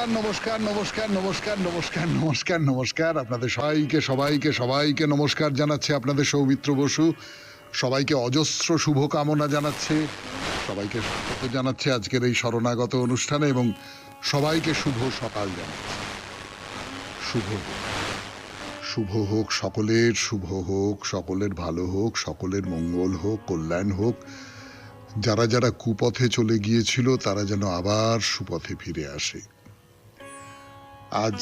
নমস্কার নমস্কার নমস্কার নমস্কার নমস্কার নমস্কার নমস্কার আপনাদের সবাইকে সবাইকে সবাইকে নমস্কার জানাচ্ছে আপনাদের সৌমিত্র বসু। সবাইকে অজস্র শুভকামনা জানাচ্ছে, সবাইকে স্বাগত জানাচ্ছে আজকের এই শরণাগত অনুষ্ঠানে এবং সবাইকে শুভ সকাল জানাচ্ছে। শুভ শুভ হোক সকলের, শুভ হোক সকলের, ভালো হোক সকলের, মঙ্গল হোক, কল্যাণ হোক। যারা যারা কুপথে চলে গিয়েছিল তারা যেন আবার সুপথে ফিরে আসে। আজ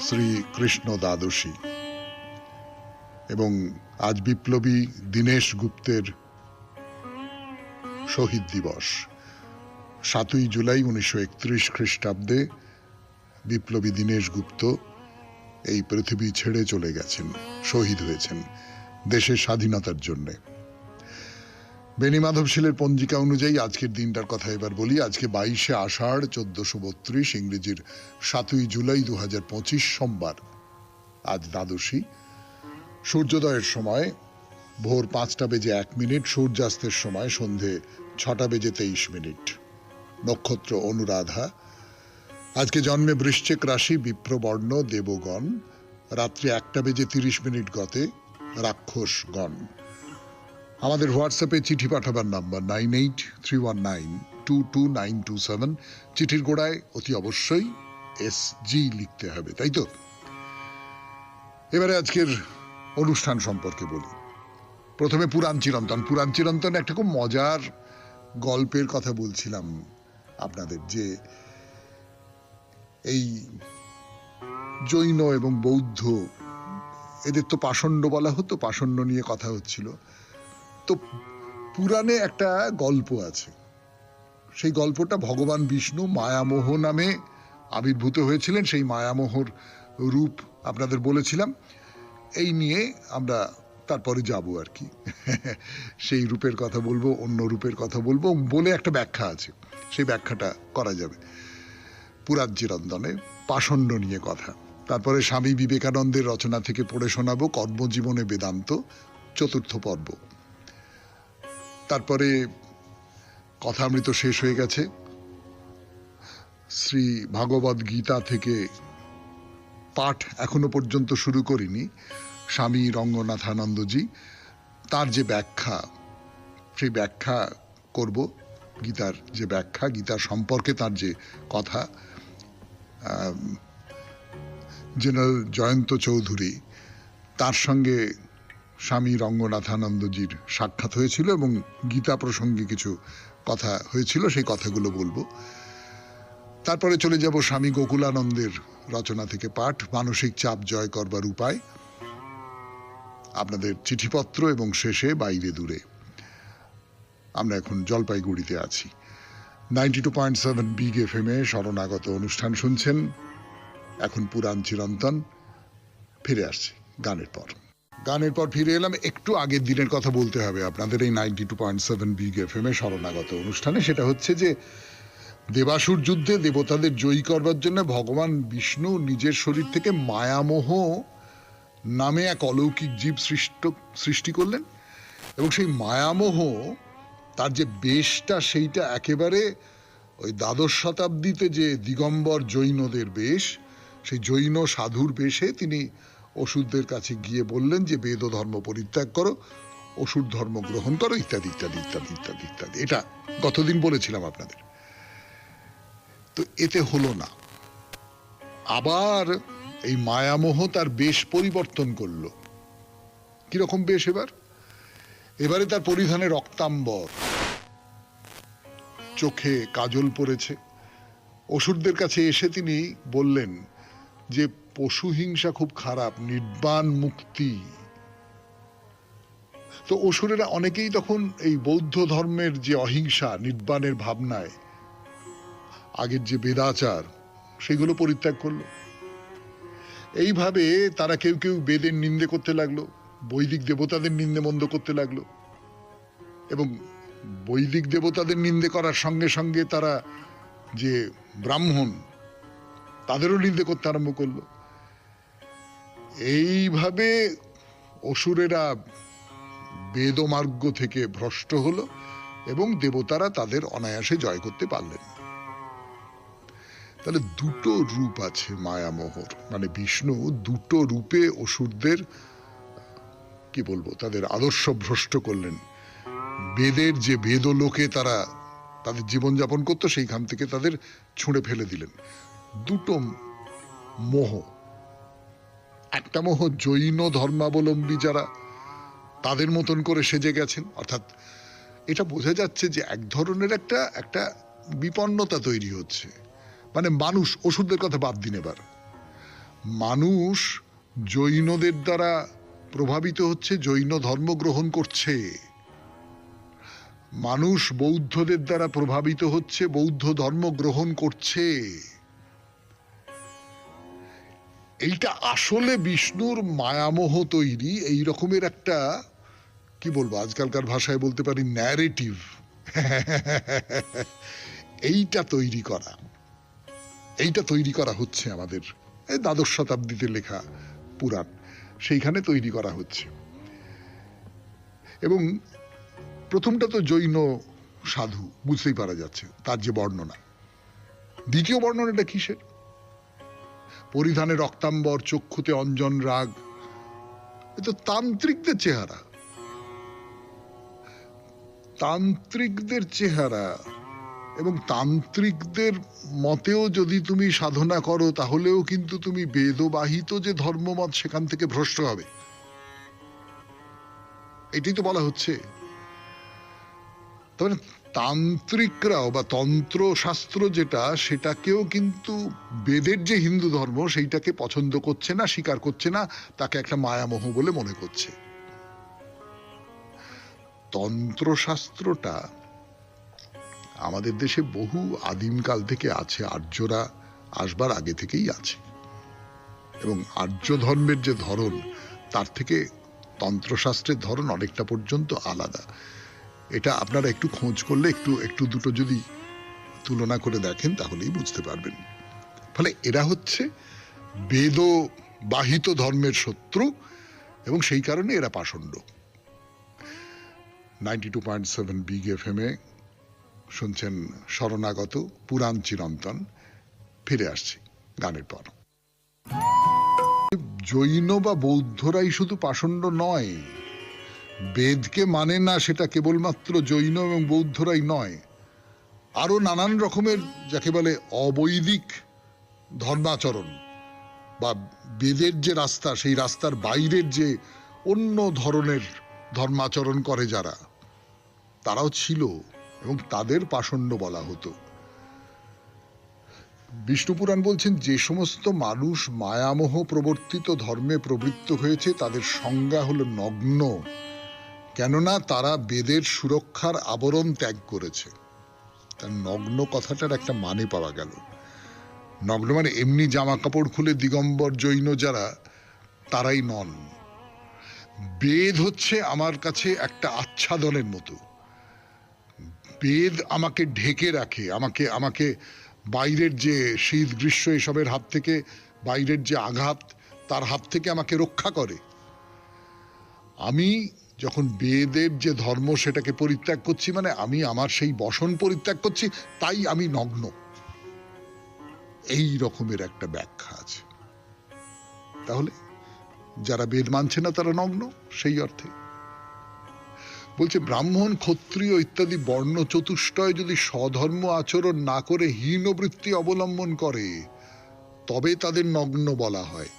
শ্রী কৃষ্ণ দ্বাদশী এবং আজ বিপ্লবী দীনেশ গুপ্তের শহীদ দিবস। 7ই জুলাই 1931 খ্রিস্টাব্দে বিপ্লবী দীনেশ গুপ্ত এই পৃথিবী ছেড়ে চলে গেছেন, শহীদ হয়েছেন দেশের স্বাধীনতার জন্যে। বেণীমাধবশীলের পঞ্জিকা অনুযায়ী আজকের দিনটার কথা এবার বলি। আজকে 22শে আষাঢ় 1432, ইংরেজির 7ই জুলাই 2025 সোমবার। আজ দ্বাদশী। সূর্যোদয়ের সময় ভোর 5টা বেজে 1 মিনিট, সূর্যাস্তের সময় সন্ধে 6টা বেজে 23 মিনিট। নক্ষত্র অনুরাধা। আজকে জন্মে বৃশ্চিক রাশি, বিপ্রবর্ণ, দেবগণ। রাত্রি 1টা বেজে 30 মিনিট গতে রাক্ষসগণ। আমাদের হোয়াটসঅ্যাপে চিঠি পাঠাবার নাম্বার 9831922927। চিঠির গোড়ায় অতি অবশ্যই SG লিখতে হবে, তাই তো? এবারে আজকের অনুষ্ঠান সম্পর্কে বলি। প্রথমে পুরাণ চিরন্তন। পুরাণ চিরন্তন একটা খুব মজার গল্পের কথা বলছিলাম আপনাদের, যে এই জৈন এবং বৌদ্ধ এদের তো পাষণ্ড বলা হতো, পাষণ্ড নিয়ে কথা হচ্ছিল। তো পুরাণে একটা গল্প আছে, সেই গল্পটা ভগবান বিষ্ণু মায়ামোহ নামে আবির্ভূত হয়েছিলেন। সেই মায়ামোহর রূপ আপনাদের বলেছিলাম, এই নিয়ে আমরা তারপরে যাব আর কি। সেই রূপের কথা বলবো, অন্য রূপের কথা বলবো বলে একটা ব্যাখ্যা আছে, সেই ব্যাখ্যাটা করা যাবে। পুরাণ চিরন্তনে পাষণ্ড নিয়ে কথা। তারপরে স্বামী বিবেকানন্দের রচনা থেকে পড়ে শোনাবো কর্মজীবনে বেদান্ত, 4র্থ পর্ব। তারপরে কথামৃত শেষ হয়ে গেছে। শ্রী ভাগবত গীতা থেকে পাঠ এখনো পর্যন্ত শুরু করিনি। স্বামী রঙ্গনাথানন্দজি তার যে ব্যাখ্যা, সেই ব্যাখ্যা করব। গীতার যে ব্যাখ্যা, গীতার সম্পর্কে তার যে কথা, জেনারেল জয়ন্ত চৌধুরী তার সঙ্গে স্বামী রঙ্গনাথানন্দজির সাক্ষাৎ হয়েছিল এবং গীতা প্রসঙ্গে কিছু কথা হয়েছিল, সেই কথাগুলো বলবো। তারপরে চলে যাব স্বামী গোকুলানন্দের রচনা থেকে পাঠ, মানসিক চাপ জয় করবার উপায়। আপনাদের চিঠিপত্র এবং শেষে বাইরে দূরে। আমরা এখন জলপাইগুড়িতে আছি। 92.7 বিগ FM-এ শরণাগত অনুষ্ঠান শুনছেন। এখন পুরাণ চিরন্তন। ফিরে আসছি গানের পর। গানের পর ফিরে এলাম। একটু আগের দিনের কথা বলতে হবে আপনাদের এই 92.7 বিগ FM-এ শরণাগত অনুষ্ঠানে। সেটা হচ্ছে যে দেবাসুর যুদ্ধে দেবতাদের জয়ী করবার জন্য ভগবান বিষ্ণু নিজের শরীর থেকে মায়ামোহ নামে এক অলৌকিক জীব সৃষ্টি করলেন এবং সেই মায়ামোহ তার যে বেশটা, সেইটা একেবারে ওই 12শ শতাব্দীতে যে দিগম্বর জৈনদের বেশ, সেই জৈন সাধুর বেশে তিনি অসুরদের কাছে গিয়ে বললেন যে বেদ ধর্ম পরিত্যাগ করো, অসুর ধর্ম গ্রহণ করো, ইত্যাদি ইত্যাদি ইত্যাদি ইত্যাদি ইত্যাদি। এটা গতদিন বলেছিলাম আপনাদের। তো এতে হলো না, আবার এই মায়ামোহ তার বেশ পরিবর্তন করলো। কিরকম বেশ? এবারে তার পরিধানে রক্তাম্বর, চোখে কাজল পড়েছে। অসুরদের কাছে এসে তিনি বললেন যে পশু হিংসা খুব খারাপ, নির্বাণ মুক্তি। তো অসুরেরা অনেকেই তখন এই বৌদ্ধ ধর্মের যে অহিংসা, নির্বাণের ভাবনায় আগের যে বেদাচার, সেগুলো পরিত্যাগ করলো। এইভাবে তারা কেউ কেউ বেদের নিন্দে করতে লাগলো, বৈদিক দেবতাদের নিন্দে মন্দ করতে লাগলো এবং বৈদিক দেবতাদের নিন্দে করার সঙ্গে সঙ্গে তারা যে ব্রাহ্মণ, তাদেরও নিন্দে করতে আরম্ভ করলো। এইভাবে অসুরেরা বেদমার্গ থেকে ভ্রষ্ট হলো এবং দেবতারা তাদের অনায়াসে জয় করতে পারলেন। তাহলে দুটো রূপ আছে মায়ামোহর, মানে বিষ্ণু দুটো রূপে অসুরদের কি বলবো তাদের আদর্শ ভ্রষ্ট করলেন। বেদের যে বেদলোকে তারা তাদের জীবনযাপন করতো সেইখান থেকে তাদের ছুঁড়ে ফেলে দিলেন। দুটো মোহ, একটা মোহ জৈন ধর্মাবলম্বী যারা তাদের মতন করে সেজে গেছেন, অর্থাৎ এটা বোঝা যাচ্ছে যে এক ধরনের একটা বিপন্নতা তৈরি হচ্ছে। মানে মানুষ, অসুরদের কথা বাদ দিন, এবার মানুষ জৈনদের দ্বারা প্রভাবিত হচ্ছে, জৈন ধর্ম গ্রহণ করছে। মানুষ বৌদ্ধদের দ্বারা প্রভাবিত হচ্ছে, বৌদ্ধ ধর্ম গ্রহণ করছে। এইটা আসলে বিষ্ণুর মায়ামোহ তৈরি, এই রকমের একটা কি বলবো আজকালকার ভাষায় বলতে পারি ন্যারেটিভ এইটা তৈরি করা হচ্ছে আমাদের এই দ্বাদশ শতাব্দীতে লেখা পুরাণ, সেইখানে তৈরি করা হচ্ছে। এবং প্রথমটা তো জৈন সাধু, বুঝতেই পারা যাচ্ছে তার যে বর্ণনা। দ্বিতীয় বর্ণনাটা কিসের? পরিধানে রক্তাম্বর, চক্ষুতে অঞ্জন রাগ, এ তো তান্ত্রিকদের চেহারা। তান্ত্রিকদের চেহারা, এবং তান্ত্রিকদের মতেও যদি তুমি সাধনা করো তাহলেও কিন্তু তুমি বেদবাহিত যে ধর্মমত সেখান থেকে ভ্রষ্ট হবে, এটাই তো বলা হচ্ছে। তবে তান্ত্রিকরাও বা তন্ত্র শাস্ত্র যেটা, সেটাকেও কিন্তু বেদের যে হিন্দু ধর্ম সেইটাকে পছন্দ করছে না, স্বীকার করছে না, তাকে একটা মায়ামোহ বলে মনে করছে। তন্ত্রশাস্ত্রটা আমাদের দেশে বহু আদিমকাল থেকে আছে, আর্যরা আসবার আগে থেকেই আছে, এবং আর্য ধর্মের যে ধরন তার থেকে তন্ত্রশাস্ত্রের ধরন অনেকটা পর্যন্ত আলাদা। এটা আপনারা একটু খোঁজ করলে একটু দুটো যদি তুলনা করে দেখেন তাহলেই বুঝতে পারবেন। ফলে এরা হচ্ছে বেদবাহিত ধর্মের শত্রু, এবং সেই কারণে এরা পাষণ্ড। 92.7 বিগ এফএম-এ শুনছেন শরণাগত পুরাণ চিরন্তন। ফিরে আসছি গানের পর। জৈন বা বৌদ্ধরাই শুধু পাষণ্ড নয়, বেদকে মানে না সেটা কেবলমাত্র জৈন এবং বৌদ্ধরাই নয়, আরো নানান রকমের যাকে বলে অবৈদিক ধর্মাচরণ বা বেদের যে রাস্তা সেই রাস্তার বাইরের যে অন্য ধরনের ধর্মাচরণ করে যারা, তারাও ছিল, এবং তাদের পাষণ্ড বলা হতো। বিষ্ণুপুরাণ বলছেন যে সমস্ত মানুষ মায়ামোহ প্রবর্তিত ধর্মে প্রবৃত্ত হয়েছে তাদের সংজ্ঞা হলো নগ্ন, কেননা তারা বেদের সুরক্ষার আবরণ ত্যাগ করেছে। তার নগ্ন কথাটার একটা মানে পাওয়া গেল। নগ্ন মানে এমনি জামা কাপড় খুলে দিগম্বর জৈন যারা, তারাই নন। বেদ হচ্ছে আমার কাছে একটা আচ্ছাদনের মতো। বেদ আমাকে ঢেকে রাখে, আমাকে বাইরের যে শীত গ্রীষ্ম এসবের হাত থেকে, বাইরের যে আঘাত তার হাত থেকে আমাকে রক্ষা করে। আমি যখন বেদের যে ধর্ম সেটাকে পরিত্যাগ করছি, মানে আমি আমার সেই বসন পরিত্যাগ করছি, তাই আমি নগ্ন। এই রকমের একটা ব্যাখ্যা আছে। তাহলে যারা বেদ মানছে না তারা নগ্ন, সেই অর্থে বলছে ব্রাহ্মণ ক্ষত্রিয় ইত্যাদি বর্ণ চতুষ্টয় যদি স্বধর্ম আচরণ না করে হীনবৃত্তি অবলম্বন করে তবে তাদের নগ্ন বলা হয়।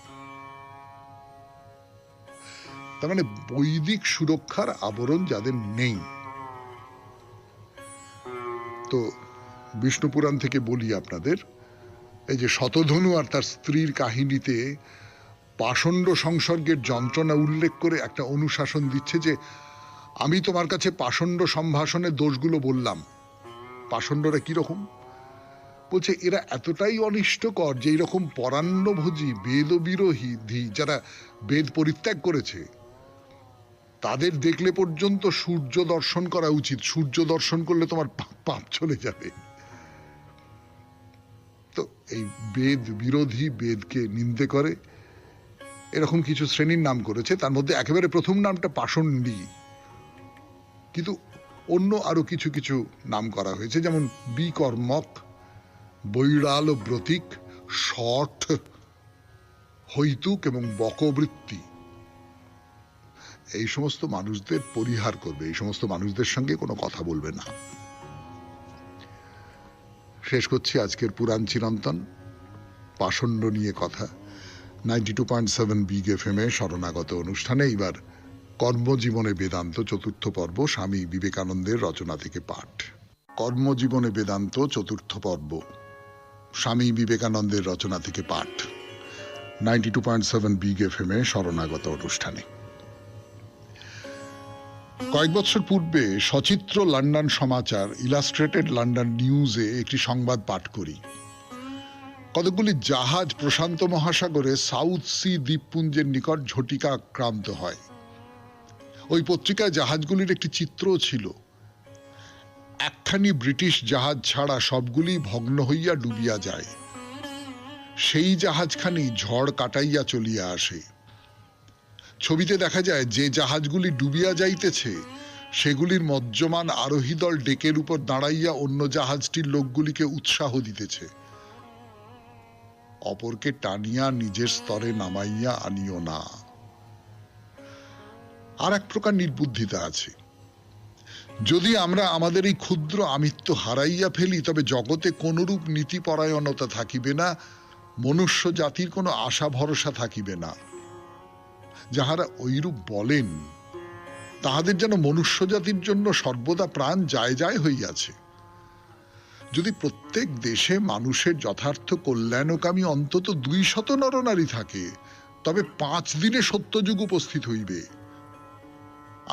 তার মানে বৈদিক সুরক্ষার আবরণ যাদের নেই। তো বিষ্ণু পুরাণ থেকে বলি আপনাদের, এই যে শতধনু আর তার স্ত্রীর কাহিনীতে পাষণ্ড সংসর্গের যন্ত্রণা উল্লেখ করে একটা অনুশাসন দিচ্ছে যে আমি তোমার কাছে পাষণ্ড সম্ভাষণের দোষগুলো বললাম। পাষণ্ডরা কিরকম বলছে, এরা এতটাই অনিষ্টকর যে এইরকম পরান্নভোজী বেদ বিরোধী যারা বেদ পরিত্যাগ করেছে তাদের দেখলে পর্যন্ত সূর্য দর্শন করা উচিত। সূর্য দর্শন করলে তোমার পাপ চলে যাবে। তো এই বেদ বিরোধী, বেদকে নিন্দে করে, এরকম কিছু শ্রেণীর নাম করেছে। তার মধ্যে একেবারে প্রথম নামটা পাষণ্ডী, কিন্তু অন্য আরো কিছু কিছু নাম করা হয়েছে, যেমন বিকর্মক, বৈরাল ও ব্রতিক, শঠ, হৈতুক এবং বকবৃত্তি এই সমস্ত মানুষদের পরিহার করবে, এই সমস্ত মানুষদের সঙ্গে কোনো কথা বলবে না। শেষ করছি আজকের পুরাণ চিরন্তন পাষণ্ড নিয়ে কথা 92.7 বিগ এফএম-এ শরণাগত অনুষ্ঠানে। এইবার কর্মজীবনে বেদান্ত চতুর্থ পর্ব, স্বামী বিবেকানন্দের রচনা থেকে পাঠ। কর্মজীবনে বেদান্ত চতুর্থ পর্ব, স্বামী বিবেকানন্দের রচনা থেকে পাঠ 92.7 বিগ এফএম-এ শরণাগত অনুষ্ঠানে। কয়েক বছর পূর্বে সচিত্র লন্ডন সমাচার, ইলাস্ট্রেটেড লন্ডন নিউজে একটি সংবাদ পাঠ করি। কতগুলি জাহাজ প্রশান্ত মহাসাগরে সাউথ সি দ্বীপপুঞ্জের নিকট ঝটিকা আক্রান্ত হয়। ওই পত্রিকায় জাহাজগুলির একটি চিত্রও ছিল। একখানি ব্রিটিশ জাহাজ ছাড়া সবগুলি ভগ্ন হইয়া ডুবিয়া যায়। সেই জাহাজখানি ঝড় কাটাইয়া চলিয়া আসে। ছবিতে দেখা যায় যে জাহাজগুলি ডুবিয়া যাইতেছে সেগুলির মজ্জমান আরোহী দল ডেকের উপর দাঁড়াইয়া অন্য জাহাজটির লোকগুলিকে উৎসাহ দিতেছে, অপরকে টানিয়া নিজের স্তরে নামাইয়া আনিও না। আর এক প্রকার নির্বুদ্ধিতা আছে। যদি আমরা আমাদের এই ক্ষুদ্র আমিত্ব হারাইয়া ফেলি তবে জগতে কোনরূপ নীতিপরায়ণতা থাকিবে না, মনুষ্য জাতির কোনো আশা ভরসা থাকিবে না। যাহারা ঐরূপ বলেন তাহাদের যেন মনুষ্য জাতির জন্য সর্বদা প্রাণ যায় যায় হইয়াছে। যদি প্রত্যেক দেশে মানুষের যথার্থ কল্যাণকামী অন্তত 200 নরনারী থাকে তবে 5 দিনে সত্যযুগ উপস্থিত হইবে।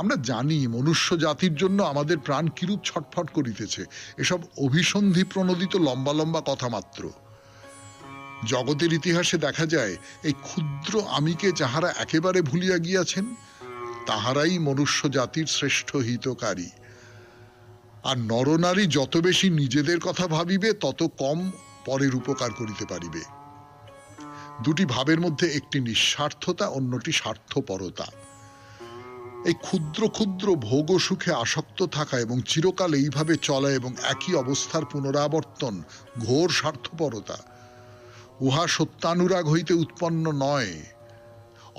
আমরা জানি মনুষ্য জাতির জন্য আমাদের প্রাণ কিরূপ ছটফট করিতেছে। এসব অভিসন্ধি প্রণোদিত লম্বা লম্বা কথা মাত্র। জগতের ইতিহাসে দেখা যায় এই ক্ষুদ্র আমিকে যাহারা একেবারে ভুলিয়া গিয়াছেন তাহারাই মনুষ্য জাতির শ্রেষ্ঠ হিতকারী। আর নরনারী যত বেশি নিজেদের কথা ভাবিবে তত কম পরের উপকার করিতে পারিবে। দুটি ভাবের মধ্যে একটি নিঃস্বার্থতা, অন্যটি স্বার্থপরতা। এই ক্ষুদ্র ক্ষুদ্র ভোগ সুখে আসক্ত থাকা এবং চিরকাল এইভাবে চলা এবং একই অবস্থার পুনরাবর্তন ঘোর স্বার্থপরতা। উহা সত্যানুরাগ হইতে উৎপন্ন নয়।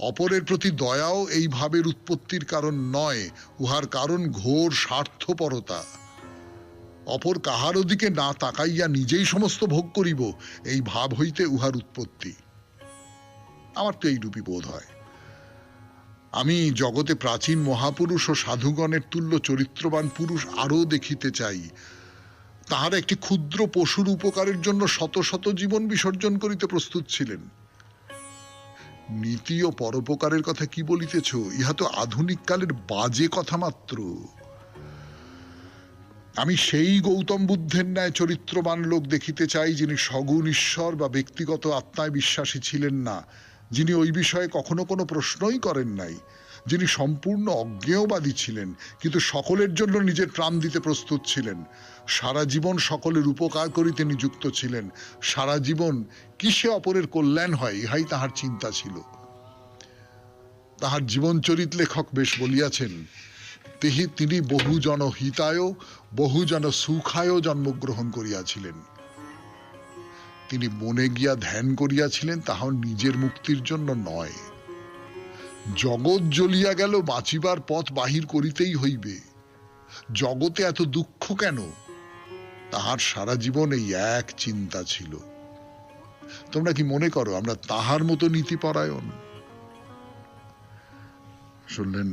অপরের প্রতি দয়াও এই ভাবের উৎপত্তির কারণ নয়, উহার কারণ ঘোর স্বার্থপরতা। অপর কাহারও দিকে না তাকাইয়া নিজেই সমস্ত ভোগ করিব, এই ভাব হইতে উহার উৎপত্তি। আমার তো এইরূপই বোধ হয়। আমি জগতে প্রাচীন মহাপুরুষ ও সাধুগণের তুল্য চরিত্রবান পুরুষ আরও দেখিতে চাই। তাহারা একটি ক্ষুদ্র পশুর উপকারের জন্য শত শত জীবন বিসর্জন করিতে প্রস্তুত ছিলেন। নীতি ও পরোপকারের কথা কি বলিতেছ? ইহা তো আধুনিক কালের বাজে কথা মাত্র। আমি সেই গৌতম বুদ্ধের ন্যায় চরিত্রবান লোক দেখিতে চাই যিনি সগুণ ঈশ্বর বা ব্যক্তিগত আত্মায় বিশ্বাসী ছিলেন না, যিনি ওই বিষয়ে কখনো কোনো প্রশ্নই করেন নাই, যিনি সম্পূর্ণ অজ্ঞেয়বাদী ছিলেন কিন্তু সকলের জন্য নিজের প্রাণ দিতে প্রস্তুত ছিলেন, সারা জীবন সকলের উপকার করিতে নিযুক্ত ছিলেন, সারা জীবন কিসে অপরের কল্যাণ হয় ইহাই তাহার চিন্তা ছিল। তাহার জীবনচরিত লেখক বেশ বলিয়াছেন, তিনি বহুজন হিতায় বহুজন সুখায় জন্মগ্রহণ করিয়াছিলেন। তিনি বনে গিয়া ধ্যান করিয়াছিলেন, তাহাও নিজের মুক্তির জন্য নয়। জগৎ জ্বলিয়া গেল, বাঁচিবার পথ বাহির করিতেই হইবে। জগতে এত দুঃখ কেন? তাহার সারা জীবন এই এক চিন্তা ছিল। তোমরা কি মনে করো আমরা তাহার মতো নীতিপরায়ণ? শুনলেন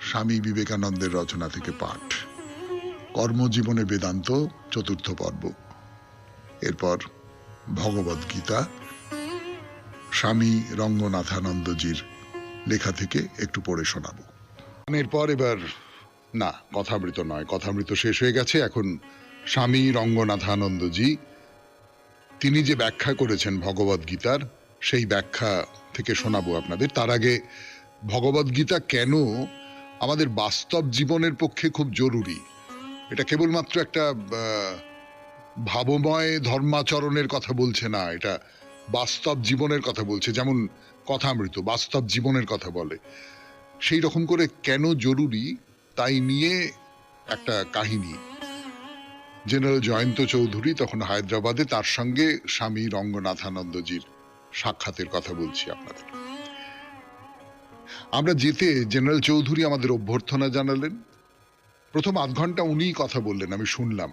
স্বামী বিবেকানন্দের রচনা থেকে পাঠ, কর্মজীবনে বেদান্ত চতুর্থ পর্ব। এরপর ভগবদ গীতা স্বামী রঙ্গনাথানন্দজির লেখা থেকে একটু পড়ে শোনাবো। এরপর এবার না, কথামৃত নয়, কথামৃত শেষ হয়ে গেছে। এখন স্বামী রঙ্গনাথানন্দজি তিনি যে ব্যাখ্যা করেছেন ভগবদ গীতার, সেই ব্যাখ্যা থেকে শোনাবো আপনাদের। তার আগে ভগবদ গীতা কেন আমাদের বাস্তব জীবনের পক্ষে খুব জরুরি, এটা কেবলমাত্র একটা ভাবময় ধর্মাচরণের কথা বলছে না, এটা বাস্তব জীবনের কথা বলছে। যেমন কথামৃত বাস্তব জীবনের কথা বলে, সেই রকম করে কেন জরুরি তাই নিয়ে একটা কাহিনী। জেনারেল জয়ন্ত চৌধুরী তখন হায়দ্রাবাদে, তার সঙ্গে স্বামী রঙ্গনাথানন্দজির সাক্ষাতের কথা বলছি আপনাদের। আমরা যেতে জেনারেল চৌধুরী আমাদের অভ্যর্থনা জানালেন। প্রথম আধ ঘন্টা উনিই কথা বললেন, আমি শুনলাম।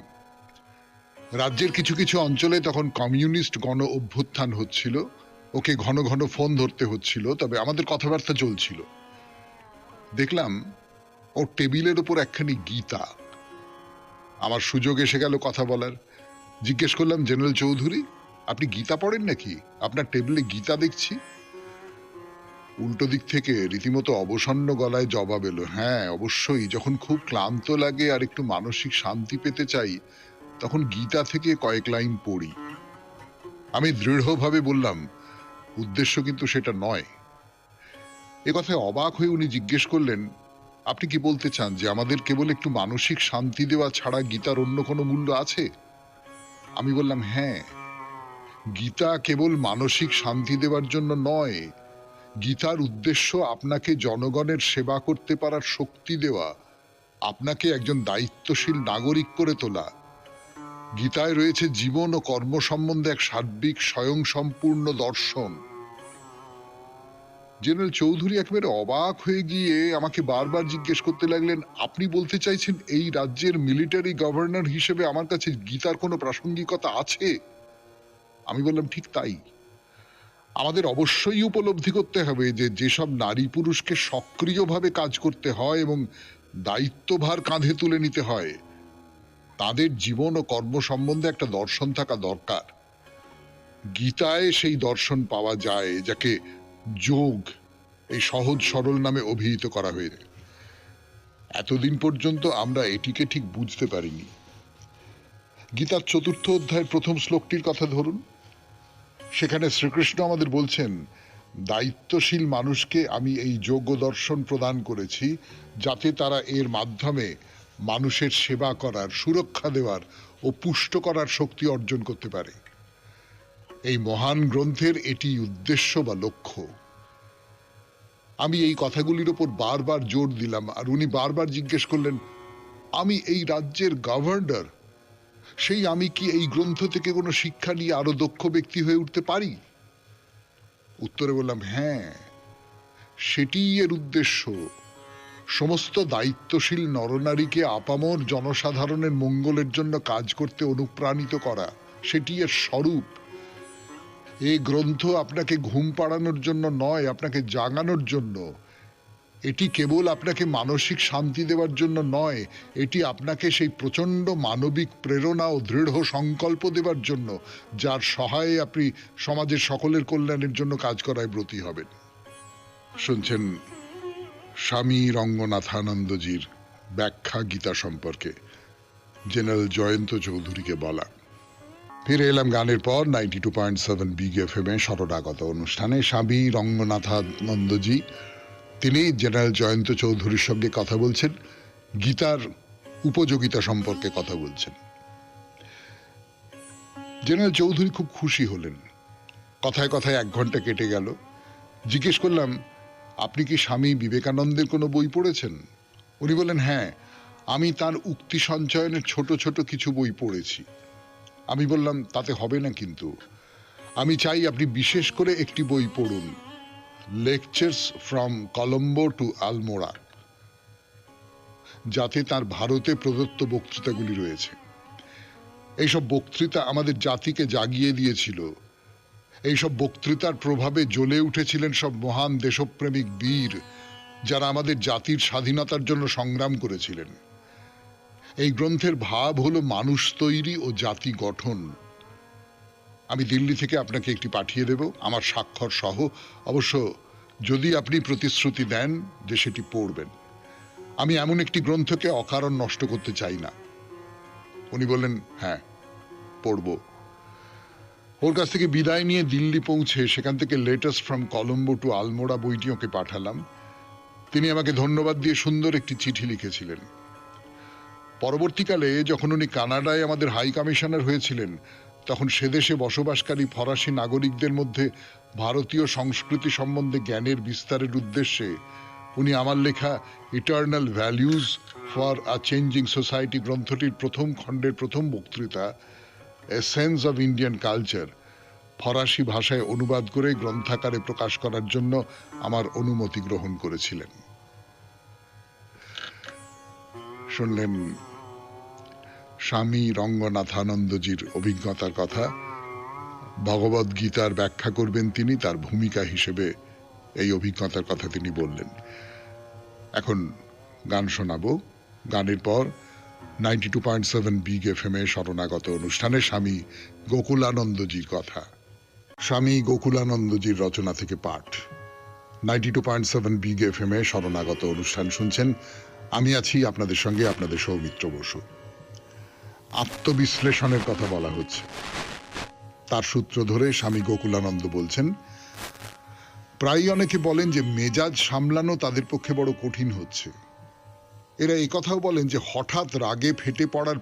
রাজ্যের কিছু কিছু অঞ্চলে তখন কমিউনিস্ট গণ অভ্যুত্থান হচ্ছিল, ওকে ঘন ঘন ফোন ধরতে হচ্ছিল, তবে আমাদের কথাবার্তা চলছিল। দেখলাম ওর টেবিলের উপর একখানি গীতা। আমার সুযোগ এসে গেল কথা বলার। জিজ্ঞেস করলাম, জেনারেল চৌধুরী, আপনি গীতা পড়েন নাকি? আপনার টেবিলে গীতা দেখছি। উল্টো দিক থেকে রীতিমতো অবসন্ন গলায় জবাব এলো, হ্যাঁ অবশ্যই, যখন খুব ক্লান্ত লাগে আর একটু মানসিক শান্তি পেতে চাই তখন গীতা থেকে কয়েক লাইন পড়ি। আমি দৃঢ়ভাবে বললাম, উদ্দেশ্য কিন্তু সেটা নয়। এ কথায় অবাক হয়ে উনি জিজ্ঞেস করলেন, আপনি কি বলতে চান যে আমাদের কেবল একটু মানসিক শান্তি দেওয়া ছাড়া গীতার অন্য কোনো মূল্য আছে? আমি বললাম, হ্যাঁ, গীতা কেবল মানসিক শান্তি দেওয়ার জন্য নয়, গীতার উদ্দেশ্য আপনাকে জনগণের সেবা করতে পারার শক্তি দেওয়া, আপনাকে একজন দায়িত্বশীল নাগরিক করে তোলা। গীতায় রয়েছে জীবন ও কর্ম সম্বন্ধে এক সার্বিক স্বয়ংসম্পূর্ণ দর্শন। জেনারেল চৌধুরী একেবারে অবাক হয়ে গিয়ে আমাকে বারবার জিজ্ঞেস করতে লাগলেন, আপনি বলতে চাইছেন এই রাজ্যের মিলিটারি গভর্নর হিসেবে আমার কাছে গীতার কোনো প্রাসঙ্গিকতা আছে? আমি বললাম, ঠিক তাই। আমাদের অবশ্যই উপলব্ধি করতে হবে যে যেসব নারী পুরুষকে সক্রিয়ভাবে কাজ করতে হয় এবং দায়িত্বভার কাঁধে তুলে নিতে হয়, তাদের জীবন ও কর্ম সম্বন্ধে একটা দর্শন থাকা দরকার। গীতায় সেই দর্শন পাওয়া যায়, যাকে যোগ এই সহজ সরল নামে অভিহিত করা হয়েছে। এতদিন পর্যন্ত আমরা এটিকে ঠিক বুঝতে পারিনি। গীতার ৪র্থ অধ্যায়ের প্রথম শ্লোকটির কথা ধরুন। সেখানে শ্রীকৃষ্ণ আমাদের বলছেন, দায়িত্বশীল মানুষকে আমি এই যোগ্য দর্শন প্রদান করেছি যাতে তারা এর মাধ্যমে মানুষের সেবা করার, সুরক্ষা দেওয়ার ও পুষ্ট করার শক্তি অর্জন করতে পারে। এই মহান গ্রন্থের এটি উদ্দেশ্য বা লক্ষ্য। আমি এই কথাগুলির ওপর বারবার জোর দিলাম, আর উনি বারবার জিজ্ঞেস করলেন, আমি এই রাজ্যের গভর্নর, সেই আমি কি এই গ্রন্থ থেকে কোনো শিক্ষা নিয়ে আরো দক্ষ ব্যক্তি হয়ে উঠতে পারি? উত্তরে বললাম, হ্যাঁ, সেটিই এর উদ্দেশ্য। সমস্ত দায়িত্বশীল নরনারীকে আপামর জনসাধারণের মঙ্গলের জন্য কাজ করতে অনুপ্রাণিত করা, সেটি এর স্বরূপ। এই গ্রন্থ আপনাকে ঘুম পাড়ানোর জন্য নয়, আপনাকে জাগানোর জন্য। এটি কেবল আপনাকে মানসিক শান্তি দেওয়ার জন্য নয়, এটি আপনাকে সেই প্রচন্ড মানবিক প্রেরণা ও দৃঢ় সংকল্প দেওয়ার জন্য, যার সহায়ে আপনি সমাজের সকলের কল্যাণের জন্য কাজ করায় ব্রতী হবেন। শুনছেন স্বামী রঙ্গনাথানন্দজির ব্যাখ্যা গীতা সম্পর্কে জেনারেল জয়ন্ত চৌধুরীকে বলা। ফিরে এলাম গানের পর 92.7 বিগ এফএম-এ শরণাগত অনুষ্ঠানে। স্বামী রঙ্গনাথানন্দজি তিনি জেনারেল জয়ন্ত চৌধুরীর সঙ্গে কথা বলছেন, গীতার উপযোগিতা সম্পর্কে কথা বলছেন। জেনারেল চৌধুরী খুব খুশি হলেন। কথায় কথায় 1 ঘন্টা কেটে গেল। জিজ্ঞেস করলাম, আপনি কি স্বামী বিবেকানন্দের কোনো বই পড়েছেন? উনি বললেন, হ্যাঁ, আমি তার উক্তি সঞ্চয়নের ছোট ছোট কিছু বই পড়েছি। আমি বললাম, তাতে হবে না, কিন্তু আমি চাই আপনি বিশেষ করে একটি বই পড়ুন, lectures from Colombo to Almora, যাতে তার ভারতে প্রদত্ত বক্তৃতাগুলি রয়েছে। এইসব বক্তৃতা আমাদের জাতিকে জাগিয়ে দিয়েছিল। এইসব বক্তৃতার প্রভাবে জ্বলে উঠেছিলেন সব মহান দেশপ্রেমিক বীর, যারা আমাদের জাতির স্বাধীনতার জন্য সংগ্রাম করেছিলেন। এই গ্রন্থের ভাব হলো মানুষ তৈরি ও জাতি গঠন। আমি দিল্লি থেকে আপনাকে একটি পাঠিয়ে দেব, আমার স্বাক্ষর সহ, অবশ্য যদি আপনি প্রতিশ্রুতি দেন যে সেটি পড়বেন। আমি এমন একটি গ্রন্থকে অকারণ নষ্ট করতে চাই না। উনি বললেন, হ্যাঁ, পড়ব। ওর কাছ থেকে বিদায় নিয়ে দিল্লি পৌঁছে সেখান থেকে letters from Colombo to Almora বইটি ওকে পাঠালাম। তিনি আমাকে ধন্যবাদ দিয়ে সুন্দর একটি চিঠি লিখেছিলেন। পরবর্তীকালে যখন উনি কানাডায় আমাদের হাই কমিশনার হয়েছিলেন, তখন সেদেশে বসবাসকারী ফরাসি নাগরিকদের মধ্যে ভারতীয় সংস্কৃতি সম্বন্ধে জ্ঞানের বিস্তারের উদ্দেশ্যে উনি আমার লেখা eternal values for a changing society গ্রন্থটির প্রথম খণ্ডের প্রথম বক্তৃতা a sense of Indian culture ফরাসি ভাষায় অনুবাদ করে গ্রন্থাকারে প্রকাশ করার জন্য আমার অনুমতি গ্রহণ করেছিলেন। শুনলেন স্বামী রঙ্গনাথানন্দজির অভিজ্ঞতার কথা। ভগবদ গীতার ব্যাখ্যা করবেন তিনি, তার ভূমিকা হিসেবে এই অভিজ্ঞতার কথা তিনি বললেন। এখন গান শোনাবো। গানের পর 92.7 বিগ এফএম এ শরণাগত অনুষ্ঠানে স্বামী গোকুলানন্দজির কথা, স্বামী গোকুলানন্দজির রচনা থেকে পাঠ। 92.7 বিগ এফএম এ শরণাগত অনুষ্ঠান শুনছেন। আমি আছি আপনাদের সঙ্গে, আপনাদের সৌমিত্র বসু। আত্মবিশ্লেষণের কথা বলা হচ্ছে। তার সূত্র ধরে স্বামী গোকুলানন্দ বলছেন, প্রায় অনেকে বলেন যে মেজাজ সামলানো তাদের পক্ষে বড় কঠিন হচ্ছে। এরা এই কথাও বলেন যে হঠাৎ রাগে ফেটে পড়ার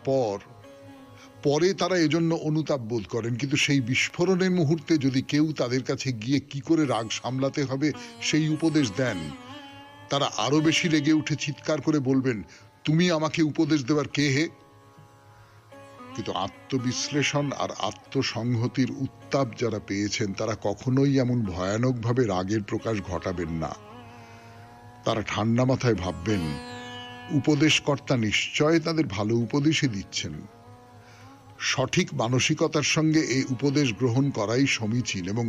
পরে তারা এজন্য অনুতাপ বোধ করেন, কিন্তু সেই বিস্ফোরণের মুহূর্তে যদি কেউ তাদের কাছে গিয়ে কি করে রাগ সামলাতে হবে সেই উপদেশ দেন, তারা আরো বেশি রেগে উঠে চিৎকার করে বলবেন, তুমি আমাকে উপদেশ দেওয়ার কে হে? কিন্তু আত্মবিশ্লেষণ আর আত্মসংহতির উত্তাপ যারা পেয়েছেন তারা কখনোই এমন ভয়ানকভাবে রাগের প্রকাশ ঘটাবেন না। তারা ঠান্ডা মাথায় ভাববেন, উপদেশকর্তা নিশ্চয় তাদের ভালো উপদেশই দিচ্ছেন। সঠিক মানসিকতার সঙ্গে এই উপদেশ গ্রহণ করাই সমীচীন, এবং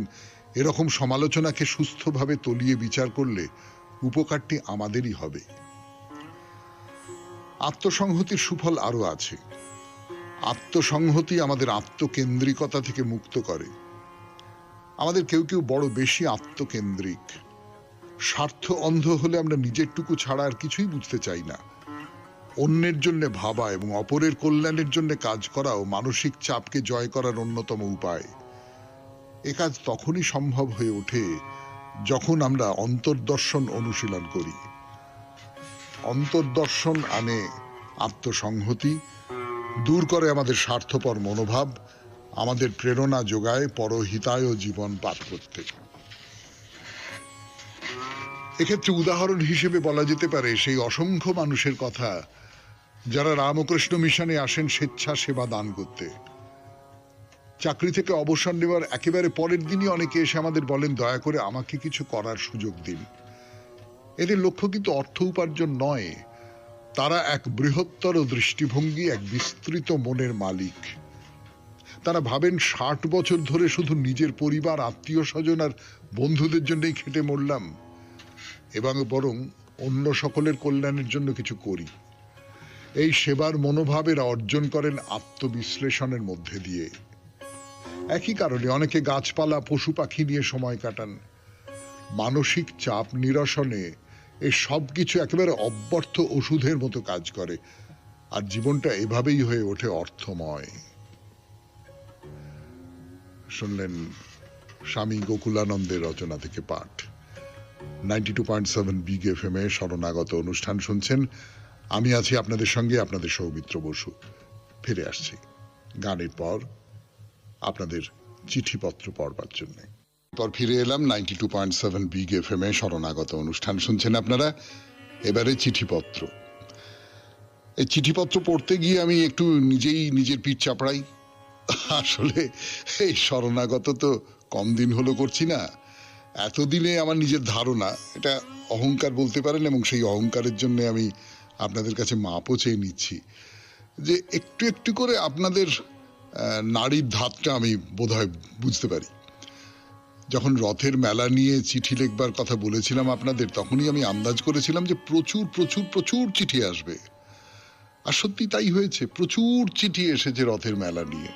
এরকম সমালোচনাকে সুস্থভাবে তলিয়ে বিচার করলে উপকারটি আমাদেরই হবে। আত্মসংহতির সুফল আরো আছে। আত্মসংহতি আমাদের আত্মকেন্দ্রিকতা থেকে মুক্ত করে। আমাদের কেউ কেউ বড় বেশি আত্মকেন্দ্রিক। স্বার্থ অন্ধ হলে আমরা নিজেরটুকু ছাড়া আর কিছুই বুঝতে চাই না। অন্যের জন্য ভাবা এবং অপরের কল্যাণের জন্য কাজ করাও মানসিক চাপকে জয় করার অন্যতম উপায়। এ কাজ তখনই সম্ভব হয়ে ওঠে যখন আমরা অন্তর্দর্শন অনুশীলন করি। অন্তর্দর্শন আনে আত্মসংহতি, দূর করে আমাদের স্বার্থপর মনোভাব, আমাদের প্রেরণা যোগায় পরহিতায় জীবন পাঠ করতে। এক্ষেত্রে উদাহরণ হিসেবে বলা যেতে পারে সেই অসংখ্য মানুষের কথা যারা রামকৃষ্ণ মিশনে আসেন স্বেচ্ছাসেবা দান করতে। চাকরি থেকে অবসর নেওয়ার একেবারে পরের দিনই অনেকে এসে আমাদের বলেন, দয়া করে আমাকে কিছু করার সুযোগ দিন। এদের লক্ষ্য কিন্তু অর্থ উপার্জন নয়, তারা এক বৃহত্তর দৃষ্টিভঙ্গি, এক বিস্তৃত মনের মালিক। তারা ভাবেন 60 বছর ধরে শুধু নিজের পরিবার, আত্মীয় স্বজন আর বন্ধুদের জন্যই খেটে মরলাম, এবং বরং অন্য সকলের কল্যাণের জন্য কিছু করি। এই সেবার মনোভাবেরা অর্জন করেন আত্মবিশ্লেষণের মধ্যে দিয়ে। একই কারণে অনেকে গাছপালা, পশু পাখি নিয়ে সময় কাটান। মানসিক চাপ নিরসনে এই সব কিছু একেবারে অব্যর্থ ওষুধের মতো কাজ করে, আর জীবনটা এভাবেই হয়ে ওঠে অর্থময়। শুনলেন স্বামী গোকুলানন্দের রচনা থেকে পাঠ। 92.7 বিগ এফএম এ শরণাগত অনুষ্ঠান শুনছেন। আমি আছি আপনাদের সঙ্গে, আপনাদের সৌমিত্র বসু। ফিরে আসছি গানের পর আপনাদের চিঠিপত্র পড়বার জন্য। পর ফিরে এলাম 92.7 বিগ এফএম এ শরণাগত অনুষ্ঠান শুনছেন আপনারা। এবারে চিঠিপত্র। এই চিঠিপত্র পড়তে গিয়ে আমি একটু নিজেই নিজের পিঠ চাপড়াই। আসলে এই শরণাগত তো কম দিন হলো করছি না। এতদিনে আমার নিজের ধারণা, এটা অহংকার বলতে পারেন, এবং সেই অহংকারের জন্য আমি আপনাদের কাছে মাপও চেয়ে নিচ্ছি যে একটু একটু করে আপনাদের নাড়ির ধাতটা আমি বোধহয় বুঝতে পারি। যখন রথের মেলা নিয়ে চিঠি লিখবার কথা বলেছিলাম আপনাদের, তখনই আমি আন্দাজ করেছিলাম যে প্রচুর প্রচুর প্রচুর চিঠি আসবে। আর সত্যি তাই হয়েছে, প্রচুর চিঠি এসেছে রথের মেলা নিয়ে।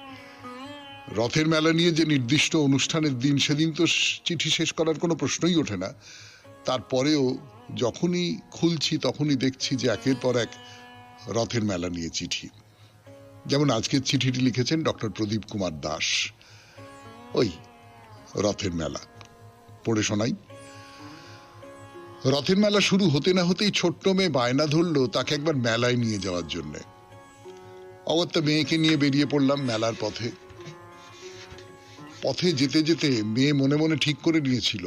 রথের মেলা নিয়ে যে নির্দিষ্ট অনুষ্ঠানের দিন, সেদিন তো চিঠি শেষ করার কোনো প্রশ্নই ওঠে না। তারপরেও যখনই খুলছি তখনই দেখছি যে একের পর এক রথের মেলা নিয়ে চিঠি। যেমন আজকের চিঠিটি লিখেছেন ডক্টর প্রদীপ কুমার দাস। ওই রথের মেলা পড়ে শোনাই। রথের মেলা শুরু হতে না হতেই ছোট্ট মেয়ে বায়না ধরলো তাকে একবার মেলায় নিয়ে যাওয়ার জন্য। অগত্যা মেয়েকে নিয়ে বেরিয়ে পড়লাম মেলার পথে। পথে যেতে যেতে মেয়ে মনে মনে ঠিক করে নিয়েছিল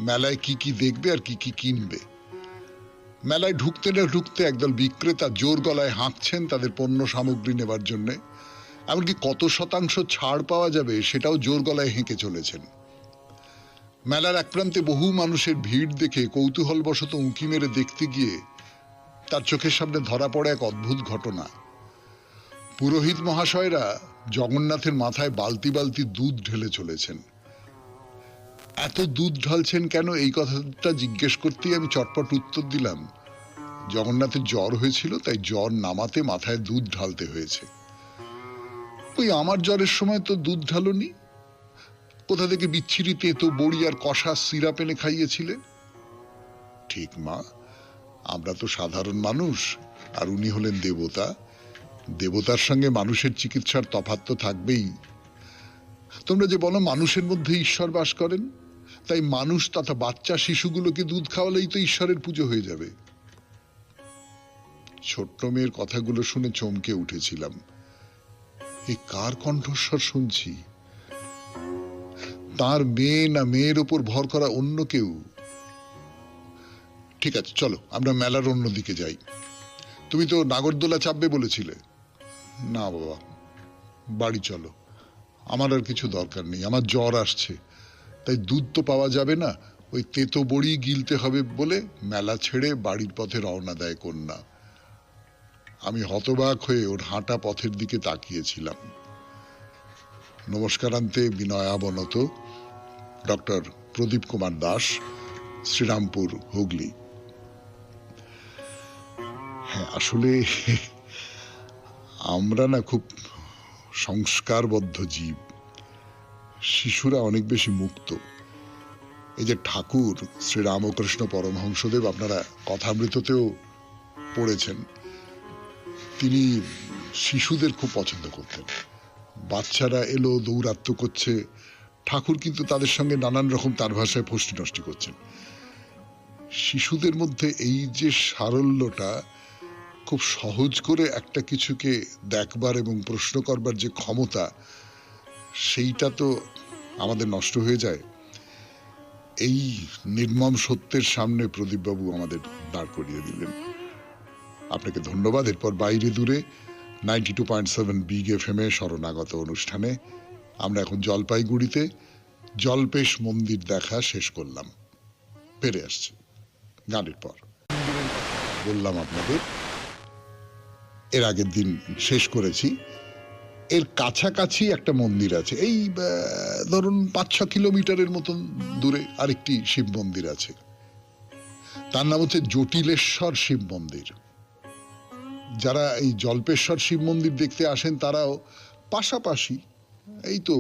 মেলায় কি কি দেখবে আর কি কি কিনবে। মেলায় ঢুকতে না ঢুকতে একদল বিক্রেতা জোর গলায় হাঁকছেন তাদের পণ্য সামগ্রী নেবার জন্যে, এমনকি কত শতাংশ ছাড় পাওয়া যাবে সেটাও জোর গলায় হেঁকে চলেছেন। মেলার এক প্রান্তে বহু মানুষের ভিড় দেখে কৌতূহলবশত উঁকি মেরে দেখতে গিয়ে তার চোখের সামনে ধরা পড়ে এক অদ্ভুত ঘটনা। পুরোহিত মহাশয়রা জগন্নাথের মাথায় বালতি বালতি দুধ ঢেলে চলেছেন। এত দুধ ঢালছেন কেন, এই কথাটা জিজ্ঞেস করতেই আমি চটপট উত্তর দিলাম, জগন্নাথের জ্বর হয়েছিল, তাই জ্বর নামাতে মাথায় দুধ ঢালতে হয়েছে। ওই আমার জ্বরের সময় তো দুধ ঢালনি, কোথা থেকে বিচ্ছিরি তেতো বড়ি আর কষা সিরাপ এনে খাইয়েছিলে? ঠিক মা, আমরা তো সাধারণ মানুষ, আর উনি হলেন দেবতা। দেবতার সঙ্গে মানুষের চিকিৎসার তফাৎ তো থাকবেই। তোমরা যে বলো মানুষের মধ্যে ঈশ্বর বাস করেন, তাই মানুষ তথা বাচ্চা শিশুগুলোকে দুধ খাওয়ালেই তো ঈশ্বরের পুজো হয়ে যাবে। ছোট্ট মেয়ের কথাগুলো শুনে চমকে উঠেছিলাম। এ কার কণ্ঠস্বর শুনছি? তার মেয়ে না মেয়ের ওপর ভর করা অন্য কেউ? ঠিক আছে, চলো আমরা মেলার অন্য দিকে যাই। তুমি তো নাগরদোলা চাপবে বলেছিলে। না বাবা, বাড়ি চলো, আমার আর কিছু দরকার নেই, আমার জ্বর আসছে, তাই দুধ তো পাওয়া যাবে না, ওই তেতো বড়ি গিলতে হবে বলে মেলা ছেড়ে বাড়ির পথে রওনা দেয় কন্যা। আমি হতবাক হয়ে ওর হাঁটা পথের দিকে তাকিয়েছিলাম। নমস্কারান্তে বিনয়াবনত, ডক্টর প্রদীপ কুমার দাস, শ্রীরামপুর, হুগলি। হ্যাঁ, আসলে আমরা না খুব সংস্কারবদ্ধ জীব। শিশুরা অনেক বেশি মুক্ত। এই যে ঠাকুর শ্রীরামকৃষ্ণ পরমহংসদেব, আপনারা কথামৃততেও পড়েছেন, তিনি শিশুদের খুব পছন্দ করতেন। বাচ্চারা এলো দৌরাত্ম করছে, ঠাকুর কিন্তু তাদের সঙ্গে নানান রকম তার ভাষায় ফষ্টি নষ্টি করছেন। শিশুদের মধ্যে এই যে সারল্যটা, খুব সহজ করে একটা কিছুকে দেখবার এবং প্রশ্ন করবার যে ক্ষমতা, সেইটা তো আমাদের নষ্ট হয়ে যায়। এই নির্মম সত্যের সামনে প্রদীপবাবু আমাদের দাঁড় করিয়ে দিলেন। আপনাকে ধন্যবাদ। এরপর বাইরে দূরে 92.7 বিগ এফএম-এ শরণাগত অনুষ্ঠানে আমরা এখন জলপাইগুড়িতে জল্পেশ মন্দির দেখা শেষ করলাম, ফিরে আসছি গানের পর। বললাম আপনাদের এর আগের দিন শেষ করেছি, এর কাছাকাছি একটা মন্দির আছে, এই ধরুন 5-6 কিলোমিটারের মতন দূরে আরেকটি শিব মন্দির আছে। তার নাম হচ্ছে জটিলেশ্বর শিব মন্দির। যারা এই জল্পেশ্বর শিব মন্দির দেখতে আসেন তারাও পাশাপাশি এই তো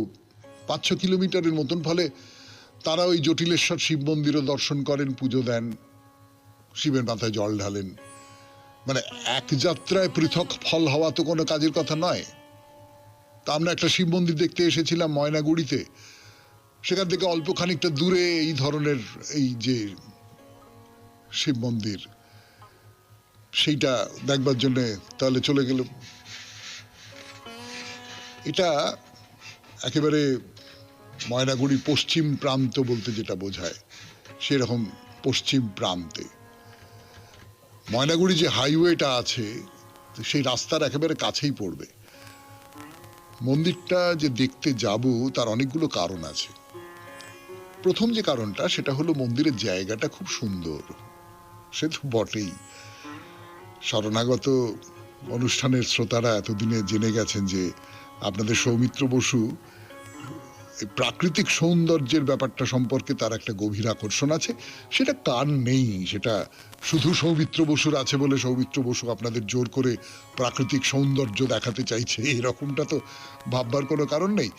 5-6 কিলোমিটারের মতন, ফলে তারা ওই জটিলেশ্বর শিব মন্দিরও দর্শন করেন, পুজো দেন, শিবের মাথায় জল ঢালেন। মানে এক যাত্রায় পৃথক ফল হওয়া তো কোনো কাজের কথা নয়। তা আমরা একটা শিব মন্দির দেখতে এসেছিলাম ময়নাগুড়িতে, সেখান থেকে অল্প খানিকটা দূরে এই ধরনের এই যে শিব মন্দির, সেইটা দেখবার জন্য তাহলে চলে গেল। এটা একেবারে ময়নাগুড়ির পশ্চিম প্রান্ত বলতে যেটা বোঝায়, সেরকম পশ্চিম প্রান্তে ময়নাগুড়ি যে হাইওয়েটা আছে, সেই রাস্তার একেবারে কাছেই পড়বে। মন্দিরটা যে দেখতে যাব তার অনেকগুলো কারণ আছে। প্রথম যে কারণটা, সেটা হলো মন্দিরের জায়গাটা খুব সুন্দর। সে তো বটেই, শরণাগত অনুষ্ঠানের শ্রোতারা এতদিনে জেনে গেছেন যে আপনাদের সৌমিত্র বসু প্রাকৃতিক সৌন্দর্যের ব্যাপারটা সম্পর্কে তার একটা গভীর আকর্ষণ আছে। সেটা কার নেই, সেটা শুধু সৌমিত্র বসুর আছে বলে সৌমিত্র বসু আপনাদের জোর করে প্রাকৃতিক সৌন্দর্য দেখাতে চাইছে, এরকমটা তো ভাববার কোনো কারণ নেই।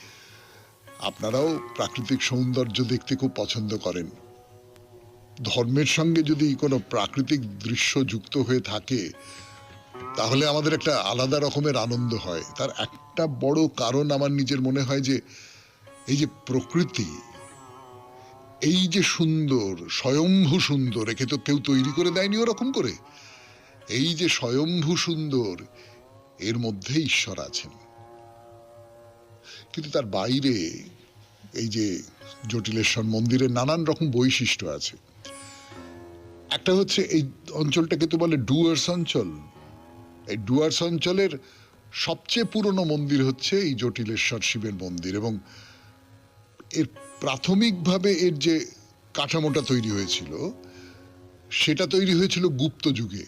আপনারাও প্রাকৃতিক সৌন্দর্য দেখতে খুব পছন্দ করেন। ধর্মের সঙ্গে যদি কোনো প্রাকৃতিক দৃশ্য যুক্ত হয়ে থাকে, তাহলে আমাদের একটা আলাদা রকমের আনন্দ হয়। তার একটা বড় কারণ আমার নিজের মনে হয় যে এই যে প্রকৃতি, এই যে সুন্দর, স্বয়ম্ভু সুন্দর, একে তো কেউ তৈরি করে দেয়নি ওরকম করে। এই যে স্বয়ম্ভু সুন্দর, এর মধ্যে ঈশ্বর আছেন। কিন্তু তার বাইরে এই যে জটিলেশ্বর মন্দিরের নানান রকম বৈশিষ্ট্য আছে। একটা হচ্ছে এই অঞ্চলটাকে তো বলে ডুয়ার্স অঞ্চল। এই ডুয়ার্স অঞ্চলের সবচেয়ে পুরনো মন্দির হচ্ছে এই জটিলেশ্বর শিবের মন্দির, এবং এর প্রাথমিকভাবে এর যে কাঠামোটা তৈরি হয়েছিল সেটা তৈরি হয়েছিল গুপ্ত যুগে।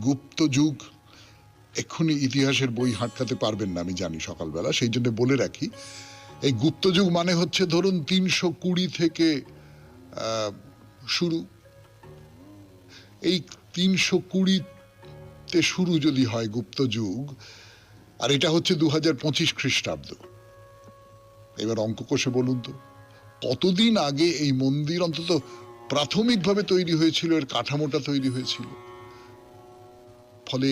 গুপ্ত যুগ, এক্ষুনি ইতিহাসের বই হাঁটকাতে পারবেন না আমি জানি সকালবেলা, সেই জন্য বলে রাখি, এই গুপ্ত যুগ মানে হচ্ছে ধরুন 320 থেকে শুরু। এই 320-তে শুরু যদি হয় গুপ্ত যুগ, আর এটা হচ্ছে 2025 খ্রিস্টাব্দ, এবার অঙ্ক কষে বলুন তো কতদিন আগে এই মন্দির অন্তত প্রাথমিকভাবে তৈরি হয়েছিল, এর কাঠামোটা তৈরি হয়েছিল। ফলে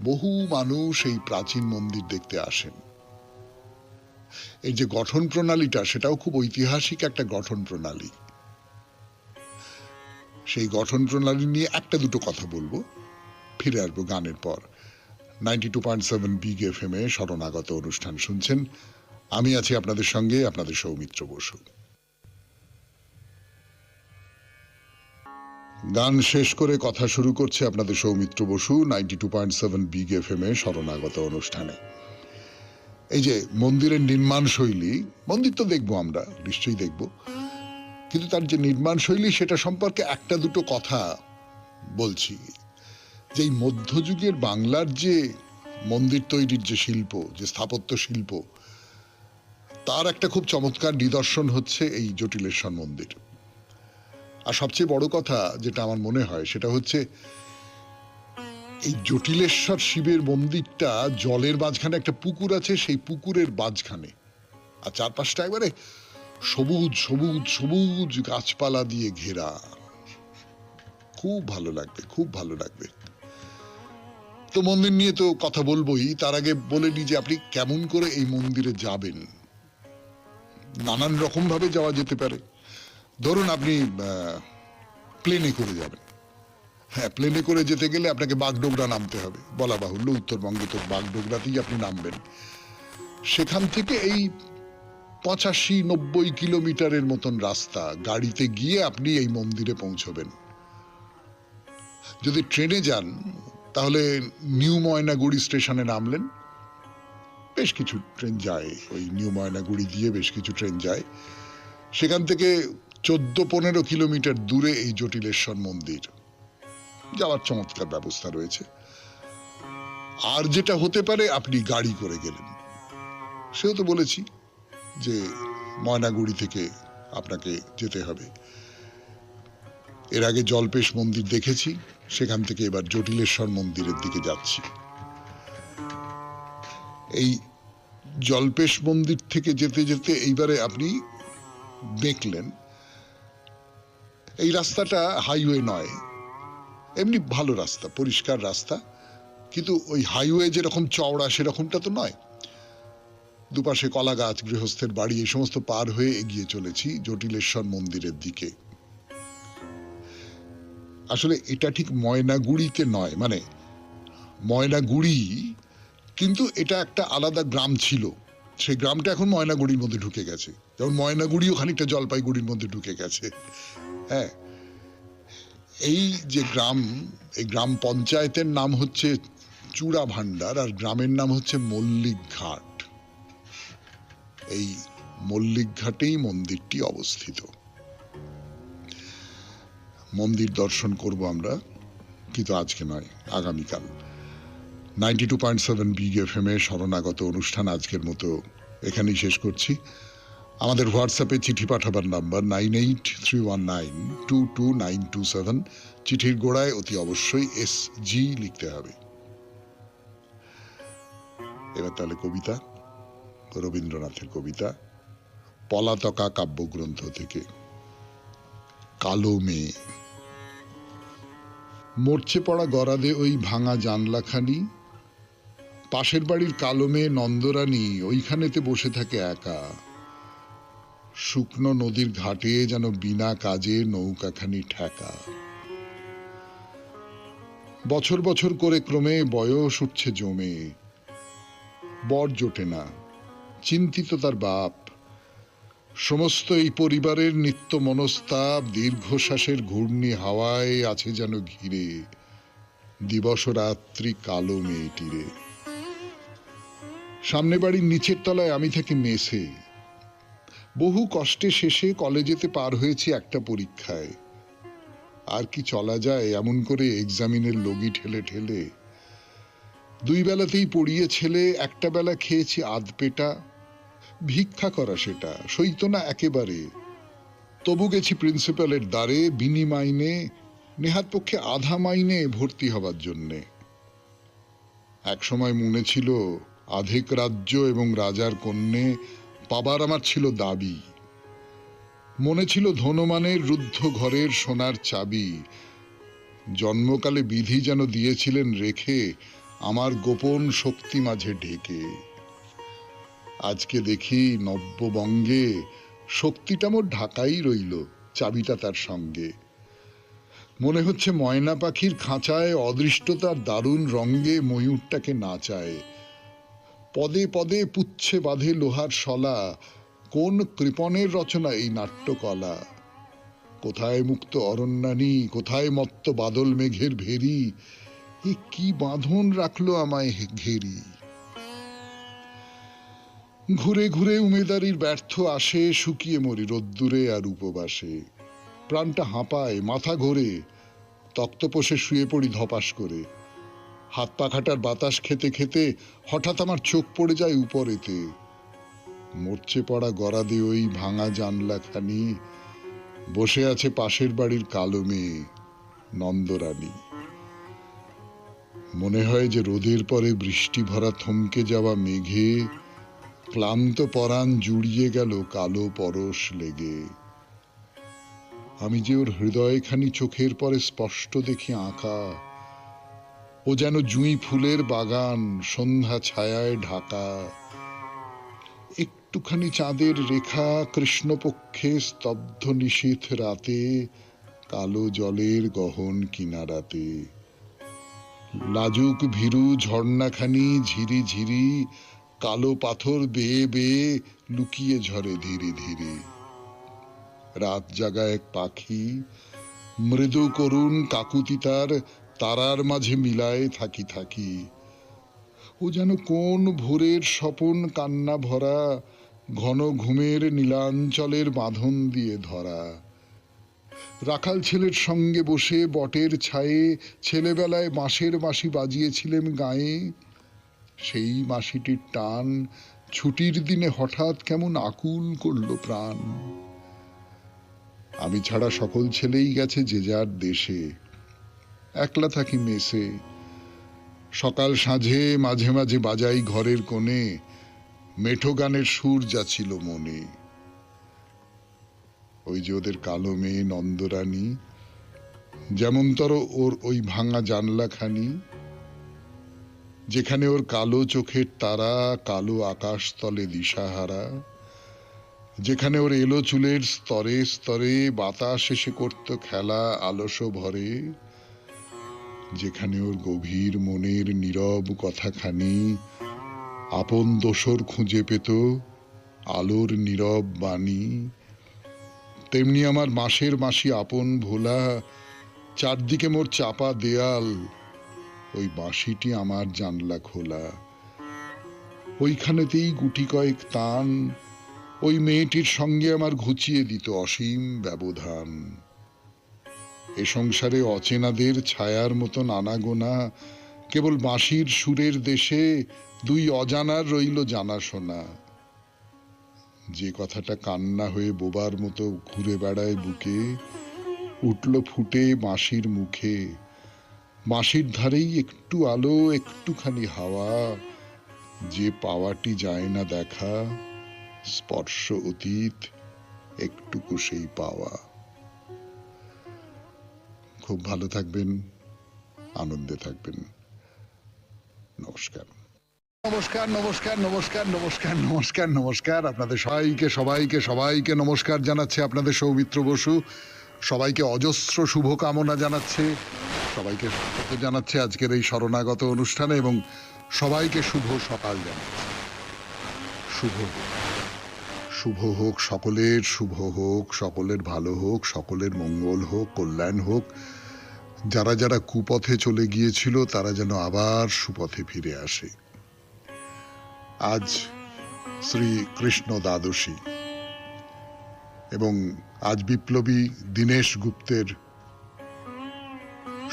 বহু মানুষ এই প্রাচীন মন্দির দেখতে আসেন। এই যে গঠন প্রণালীটা, সেটাও খুব ঐতিহাসিক একটা গঠন প্রণালী। সেই গঠন প্রণালী নিয়ে একটা দুটো কথা বলবো, ফিরে আসবো গানের পর। 92.7 বিগ এফএম এ শরণাগত অনুষ্ঠান শুনছেন, আমি আছি আপনাদের সঙ্গে, আপনাদের সৌমিত্র বসু। গান শেষ করে কথা শুরু করছে আপনাদের সৌমিত্র বসু 92.7 বিগ এফএম এ শরণাগত অনুষ্ঠানে। এই যে মন্দিরের নির্মাণ শৈলী, মন্দির তো দেখবো আমরা, নিশ্চয়ই দেখবো, কিন্তু তার যে নির্মাণ শৈলী সেটা সম্পর্কে একটা দুটো কথা বলছি। যে এই মধ্যযুগের বাংলার যে মন্দির তৈরির যে শিল্প, যে স্থাপত্য শিল্প, তার একটা খুব চমৎকার নিদর্শন হচ্ছে এই জটিলেশ্বর মন্দির। আর সবচেয়ে বড় কথা যেটা আমার মনে হয় সেটা হচ্ছে এই জটিলেশ্বর শিবের মন্দিরটা জলের মাঝখানে একটা পুকুর আছে, সেই পুকুরের মাঝখানে, আর চারপাশটা একবারে সবুজ সবুজ সবুজ গাছপালা দিয়ে ঘেরা। খুব ভালো লাগবে, খুব ভালো লাগবে। তো মন্দির নিয়ে তো কথা বলবোই, তার আগে বলে নিই যে আপনি কেমন করে এই মন্দিরে যাবেন। নানান রকম ভাবে যাওয়া যেতে পারে। ধরুন আপনি প্লেনে করে যাবেন। হ্যাঁ, প্লেনে করে যেতে গেলে আপনাকে বাগডোগরা নামতে হবে, বলা বাহুল্য উত্তরবঙ্গে তো বাগডোগরাতেই আপনি নামবেন। সেখান থেকে এই 85-90 কিলোমিটারের মতন রাস্তা গাড়িতে গিয়ে আপনি এই মন্দিরে পৌঁছবেন। যদি ট্রেনে যান তাহলে নিউ ময়নাগুড়ি স্টেশনে নামলেন, বেশ কিছু ট্রেন যায়, ওই নিউ ময়নাগুড়ি দিয়ে বেশ কিছু ট্রেন যায়। সেখান থেকে 14-15 কিলোমিটার দূরে এই জটিলেশ্বর মন্দির, যাওয়ার চমৎকার ব্যবস্থা রয়েছে। আর যেটা হতে পারে আপনি গাড়ি করে গেলেন, সেও তো বলেছি যে ময়নাগুড়ি থেকে আপনাকে যেতে হবে। এর আগে জল্পেশ মন্দির দেখেছি, সেখান থেকে এবার জটিলেশ্বর মন্দিরের দিকে যাচ্ছি। এই জল্পেশ মন্দির থেকে যেতে যেতে এইবারে আপনি দেখলেন এই রাস্তাটা হাইওয়ে নয়, এমনি ভালো রাস্তা, পরিষ্কার রাস্তা, কিন্তু ওই হাইওয়ে যেরকম চওড়া সেরকমটা তো নয়। দুপাশে কলা গাছ, গৃহস্থের বাড়ি, এই সমস্ত পার হয়ে এগিয়ে চলেছি জটিলেশ্বর মন্দিরের দিকে। আসলে এটা ঠিক ময়নাগুড়িতে নয়, মানে ময়নাগুড়ি, কিন্তু এটা একটা আলাদা গ্রাম ছিল, সেই গ্রামটা এখন ময়নাগুড়ির মধ্যে ঢুকে গেছে, যেমন ময়নাগুড়িও খানিকটা জলপাইগুড়ির মধ্যে ঢুকে গেছে। হ্যাঁ, এই যে গ্রাম, এই গ্রাম পঞ্চায়েতের নাম হচ্ছে চূড়া ভান্ডার, আর গ্রামের নাম হচ্ছে মল্লিক ঘাট। এই মল্লিক ঘাটেই মন্দিরটি অবস্থিত। মন্দির দর্শন করব আমরা, কিন্তু আজকে নয়, আগামীকাল। 92.7 বিগ এফএম এ শরণাগত অনুষ্ঠান আজকের মতো এখানেই শেষ করছি। আমাদের হোয়াটসঅ্যাপে চিঠি পাঠাবার নাম্বার 9831922927। চিঠির গোড়ায় অতি অবশ্যই SG লিখতে হবে। এবার তাহলে কবিতা, রবীন্দ্রনাথের কবিতা, পলাতকা কাব্যগ্রন্থ থেকে। কালো মেয়ে। মরচে পড়া গরাদে ওই ভাঙা জানলাখানি, পাশের বাড়ির কালো মেয়ে নন্দরানী ওইখানেতে বসে থাকে একা। শুকনো নদীর ঘাটে যেন বিনা কাজে নৌকাখানি ঠেকা। বছর বছর করে ক্রমে বয়স উঠছে জমে, বর জোটে না, চিন্তিত তার বাপ। সমস্ত এই পরিবারের নিত্য মনস্তাপ দীর্ঘশ্বাসের ঘূর্ণি হাওয়ায় আছে যেন ঘিরে, দিবস রাত্রি কালো মেয়েটিরে। সামনে বাড়ির নিচের তলায় আমি থাকি মেসে। বহু কষ্টে শেষে কলেজেতে পার হয়েছি একটা পরীক্ষায়। আর কি চলা যায় এমন করে এক্সামিনের লগি ঠেলে ঠেলে। দুই বেলাতেই পড়িয়ে ছেলে, একটা বেলা খেয়েছি আধ পেটা। ভিক্ষা করা সেটা সইত না একেবারে। তবু গেছি প্রিন্সিপালের দ্বারে বিনি মাইনে, নেহাত পক্ষে আধা মাইনে ভর্তি হবার জন্যে। এক সময় মনে ছিল আধেক রাজ্য এবং রাজার কন্যে পাবার আমার ছিল দাবি। মনে ছিল ধনমানের রুদ্ধ ঘরের সোনার চাবি। জন্মকালে বিধি যেন দিয়েছিলেন রেখে আমার গোপন শক্তি মাঝে ঢেকে। আজকে দেখি নব্যবঙ্গে শক্তিটা মোর ঢাকাই রইল, চাবিটা তার সঙ্গে। মনে হচ্ছে ময়না পাখির খাঁচায় অদৃষ্টতার দারুণ রঙ্গে ময়ূরটাকে নাচায়। পদে পদে পুচ্ছে বাঁধে লোহার শলা, কোন কৃপণের রচনা এই নাট্যকলা। কোথায় মুক্ত অরণ্যানী, কোথায় মত্ত বাদল মেঘের ভেরি, এ কি বাঁধন রাখলো আমায় ঘেরি। ঘুরে ঘুরে উমেদারির ব্যর্থ আসে, শুকিয়ে মরি রোদ্দুরে আর উপবাসে। প্রাণটা হাঁপায়, মাথা ঘোরে, তক্তপোষে শুয়ে পড়ি ধপাস করে। হাত পা খাটার বাতাস খেতে খেতে হঠাৎ আমার চোখ পড়ে যায় উপরেতে। মরচে পড়া গরাদে ওই ভাঙা জানলাখানি, বসে আছে পাশের বাড়ির কালো মেয়ে নন্দরানী। মনে হয় যে রোদের পরে বৃষ্টি ভরা থমকে যাওয়া মেঘে ক্লান্ত পরাণ জুড়িয়ে গেল কালো পরশ লেগে। আমি যে ওর হৃদয়খানি চোখের পরে স্পষ্ট দেখি আঁকা, ও যেন জুঁই ফুলের বাগান সন্ধ্যা ছায়ায় ঢাকা। একটুখানি চাঁদের রেখা কৃষ্ণপক্ষে স্তব্ধ নিশীথ রাতে, কালো জলের গহন কিনারাতে। লাজুক ভীরু ঝর্ণাখানি ঝিরি ঝিরি, কালো পাথর বেয়ে বেয়ে লুকিয়ে ঝরে ধীরে ধীরে। রাত জাগা এক পাখি, মৃদু করুণ কাকুতি তার, তারার মাঝে মিলায় থাকি থাকি। ও যেন কোন ভোরের স্বপন কান্না ভরা, ঘন ঘুমের নীলাঞ্চলের বাঁধন দিয়ে ধরা। রাখাল ছেলের সঙ্গে বসে বটের ছায়ে ছেলেবেলায় বাঁশের বাঁশি বাজিয়েছিলেম গায়ে। সেই বাঁশিটির টান ছুটির দিনে হঠাৎ কেমন আকুল করল প্রাণ। আমি ছাড়া সকল ছেলেই গেছে যে যার দেশে, একলা থাকি মেসে। সকাল সাঁঝে মাঝে মাঝে বাজাই ঘরের কোণে, মেঠো গানের সুর যাচ্ছিল মনে। ওই যে ওদের কালো মেয়ে নন্দরানী, যেমনতর ওর ওই ভাঙা জানলাখানি, যেখানে ওর কালো চোখের তারা কালো আকাশ তলে দিশাহারা। যেখানে ওর এলো চুলের স্তরে স্তরে বাতাস এসে করত খেলা আলস ভরে। যেখানে ওর গভীর মনের নীরব কথাখানি আপন দোসর খুঁজে পেত আলোর নীরব বাণী। তেমনি আমার মাসের মাসি আপন ভোলা, চারদিকে মোর চাপা দেয়াল, ওই বাঁশিটি আমার জানলা খোলা। ওইখানেতেই গুটি কয়েক তান ওই মেয়েটির সঙ্গে আমার ঘুচিয়ে দিত অসীম ব্যবধান। এ সংসারে অচেনাদের ছায়ার মতন আনাগোনা, কেবল বাঁশির সুরের দেশে দুই অজানার রইল জানাশোনা। যে কথাটা কান্না হয়ে বোবার মতো ঘুরে বেড়ায় বুকে, উঠল ফুটে বাঁশির মুখে। বাঁশির ধারেই একটু আলো একটুখানি হাওয়া, যে পাওয়াটি যায় না দেখা, স্পর্শ অতীত একটুকু সেই পাওয়া। খুব ভালো থাকবেন, আনন্দে থাকবেন। নমস্কার। নমস্কার নমস্কার নমস্কার নমস্কার নমস্কার নমস্কার। আপনাদের সবাইকে সবাইকে সবাইকে নমস্কার জানাচ্ছে আপনাদের সৌমিত্র বসু। সবাইকে অজস্র শুভকামনা জানাচ্ছে, সবাইকে স্বাগত জানাচ্ছে আজকের এই শরণাগত অনুষ্ঠানে, এবং সবাইকে শুভ সকাল জানাচ্ছে। শুভ শুভ হোক সকলের, শুভ হোক সকলের, ভালো হোক সকলের, মঙ্গল হোক, কল্যাণ হোক। যারা যারা কুপথে চলে গিয়েছিল তারা যেন আবার সুপথে ফিরে আসে। আজ শ্রী কৃষ্ণ দ্বাদশী এবং আজ বিপ্লবী দীনেশ গুপ্তের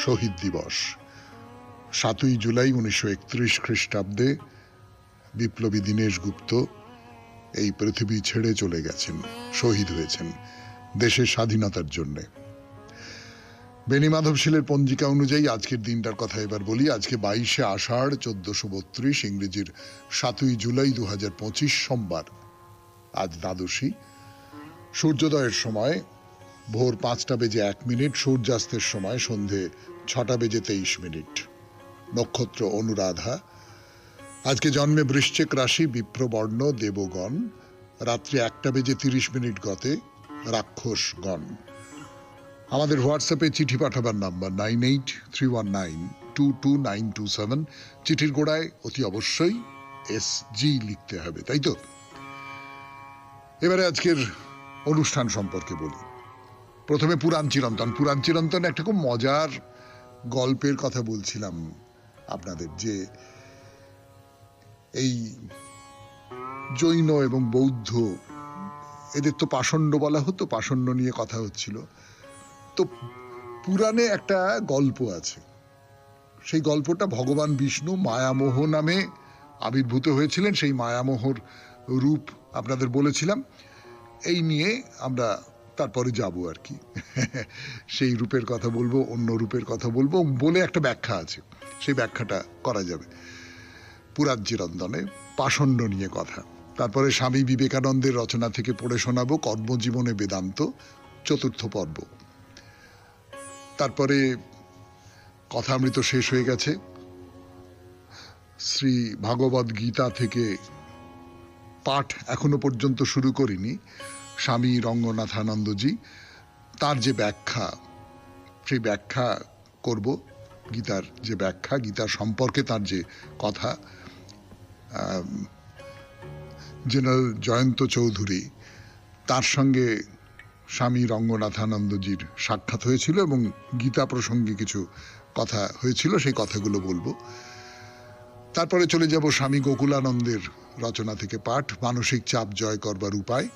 শহীদ দিবস। 7ই জুলাই 1931 খ্রিস্টাব্দে বিপ্লবী দীনেশ গুপ্ত এই পৃথিবী ছেড়ে চলে গেছেন, শহীদ হয়েছেন দেশের স্বাধীনতার জন্যে। বেনি মাধবশীলের পঞ্জিকা অনুযায়ী আজকের দিনটার কথা এবার বলি। আজকে 22শে আষাঢ় 1432, ইংরেজির 7ই জুলাই 2025 সোমবার। আজ দ্বাদশী। সূর্যোদয়ের সময় ভোর 5টা বেজে 1 মিনিট, সূর্যাস্তের সময় সন্ধে 6টা বেজে 23 মিনিট। নক্ষত্র অনুরাধা। আজকে জন্মে বৃশ্চিক রাশি, বিপ্রবর্ণ, দেবগণ। রাত্রি 1টা বেজে 30 মিনিট গতে রাক্ষসগণ। আমাদের হোয়াটসঅ্যাপে চিঠি পাঠাবার নাম্বার 9831922927। চিঠির গোড়ায় অতি অবশ্যই SG লিখতে হবে, তাই তো? এবারে আজকের অনুষ্ঠান সম্পর্কে বলি। প্রথমে পুরাণ চিরন্তন। পুরাণ চিরন্তন একটা খুব মজার গল্পের কথা বলছিলাম আপনাদের, যে এই জৈন এবং বৌদ্ধ এদের তো পাষণ্ড বলা হতো, পাষণ্ড নিয়ে কথা হচ্ছিল। তো পুরাণে একটা গল্প আছে, সেই গল্পটা ভগবান বিষ্ণু মায়ামোহ নামে আবির্ভূত হয়েছিলেন। সেই মায়ামোহর রূপ আপনাদের বলেছিলাম, এই নিয়ে আমরা তারপরে যাব আর কি। সেই রূপের কথা বলবো, অন্য রূপের কথা বলবো, বলে একটা ব্যাখ্যা আছে, সেই ব্যাখ্যাটা করা যাবে। পুরাণ চিরন্তনে পাষণ্ড নিয়ে কথা। তারপরে স্বামী বিবেকানন্দের রচনা থেকে পড়ে শোনাবো কর্মজীবনে বেদান্ত, 4র্থ পর্ব। তারপরে কথামৃত শেষ হয়ে গেছে। শ্রী ভাগবত গীতা থেকে পাঠ এখনো পর্যন্ত শুরু করিনি। স্বামী রঙ্গনাথানন্দজি তার যে ব্যাখ্যা, সেই ব্যাখ্যা করব। গীতার যে ব্যাখ্যা, গীতার সম্পর্কে তার যে কথা, জেনারেল জয়ন্ত চৌধুরী তার সঙ্গে স্বামী রঙ্গনাথানন্দজির সাক্ষাৎ হয়েছিল এবং গীতা প্রসঙ্গে কিছু কথা হয়েছিল, সেই কথাগুলো বলবো। তারপরে চলে যাব স্বামী গোকুলানন্দের রচনা থেকে পাঠ, মানসিক চাপ জয় করবার উপায়।